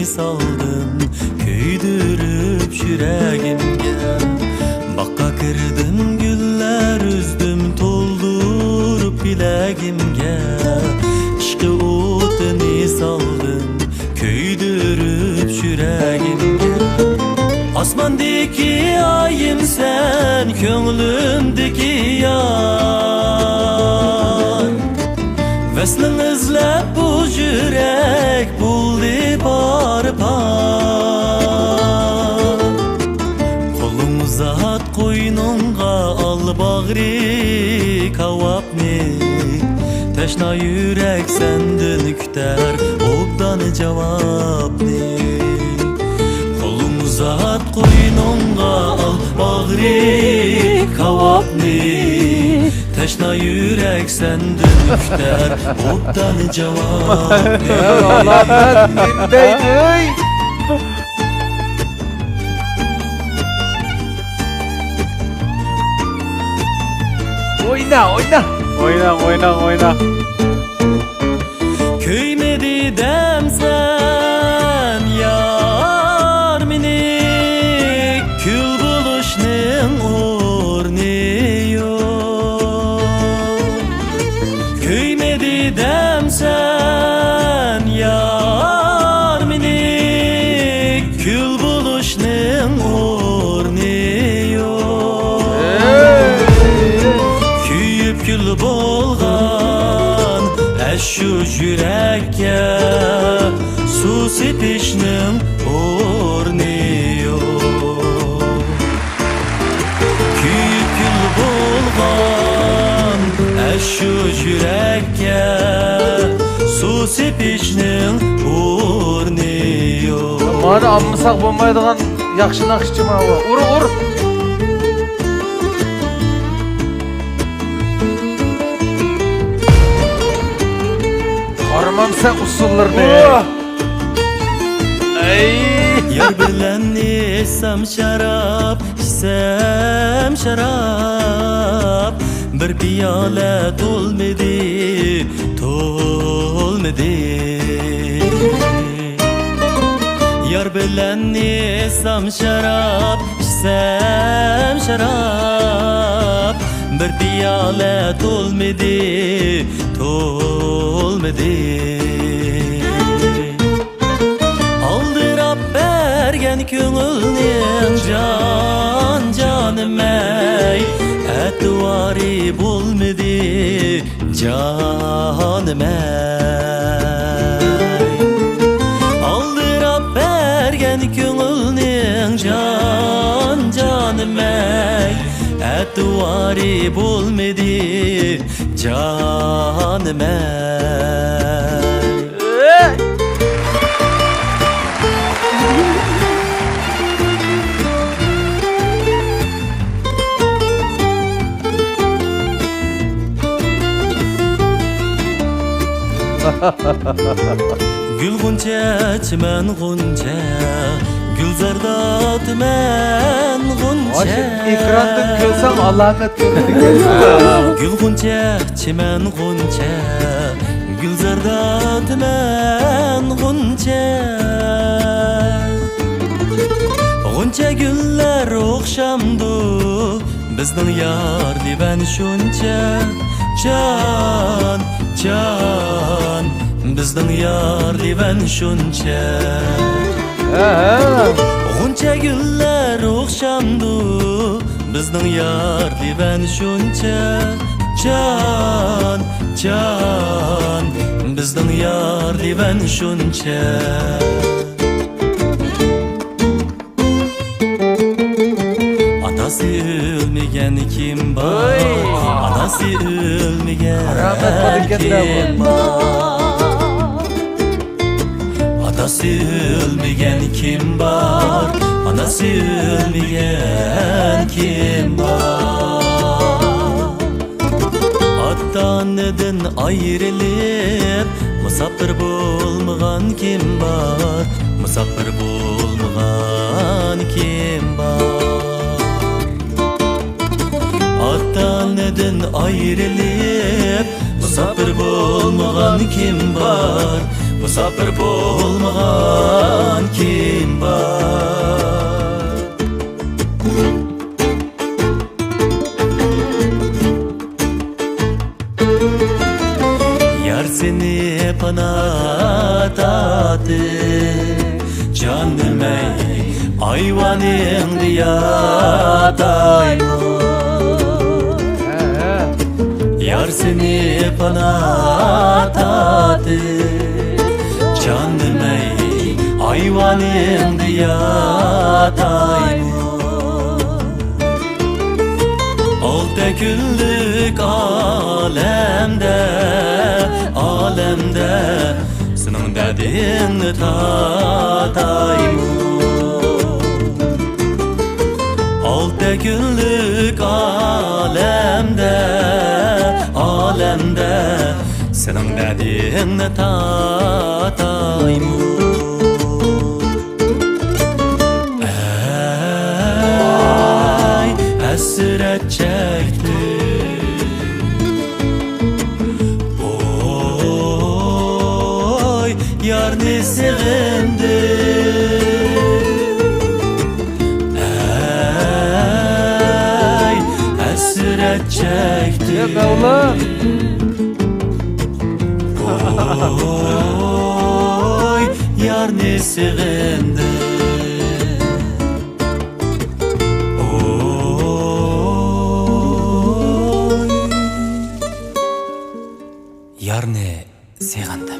saldın köydürüp yüreğimge. Bakka kirdim güller üzdüm toldurup bileğimge. İşte otini saldın köydürüp yüreğimge. Asmandaki ayım sen, köngülümdeki yar. Veslin izlep bu yürek buldu par par. Kolun uzat koynunga al bağrı kavapni. Teşna yürek sendin küter obdan cevapni. Kolun uzat koynunga al bağrı kavapni. Teşna yürek sendin küter obdan cevapni. Allah dinleydi. Oyna oyna. Oyna. Köymedi demsen yar minik. Kül buluşning orni yok. Köymedi demsen yar minik. Kül buluşning orni yok. Kuyup kül bolgan şu yürekke su sepişning orni yok. Kuyup kül bolgan şu yürekke su sepişning orni yok. Bana ammasak bolmaydigan yaxshi naqshchi mana bu. Ur. Aramam sen usullarını. Yar bilen isem şarap, içsem şarap. Bir piyale tolmadı. Yar bilen isem şarap, içsem şarap. Bir piyale tolmadı. Aldırap bergen köngülning canım ey. Etvari bulmadı canım ey. Aldırap bergen köngülning canım ey. Etvari bulmadı canım ey. Gül gunca çimen gunca, gülzarda tümen gunca. Ekrandan görsen alamet görür. Gül gunca çimen gunca, gülzarda tümen gunca. Gunca güller okşamdı bizning yar divan şuncha. Can bizning yar divan şuncha. Gunca güller okşamdı bizning yar divan şuncha. Can bizning yar divan şuncha. Atası ölmegen kim var? Anası ölmegen kim var? Atası ölmegen kim var? Anası ölmegen kim var? Attanıdan ayrılıp musafir bolmagan kim var? Musafir bolmagan kim var? Attanıdan ayrılıp musafir bolmagan kim var? Musafir bolmagan kim var? Yar seni panatadı canım ey ayvanın diyadayım. Yar seni panatadı canım ey ayvanın diyadayım. Olta güllük alemde senin derdini tatayım. Olta güllük alemde senin derdini tatayım. Ey hasret çektim, yar ne sevindi. Ey hasret çektim, Ya Mevla. oy yar ne sevindi. Oy yar ne sevindi.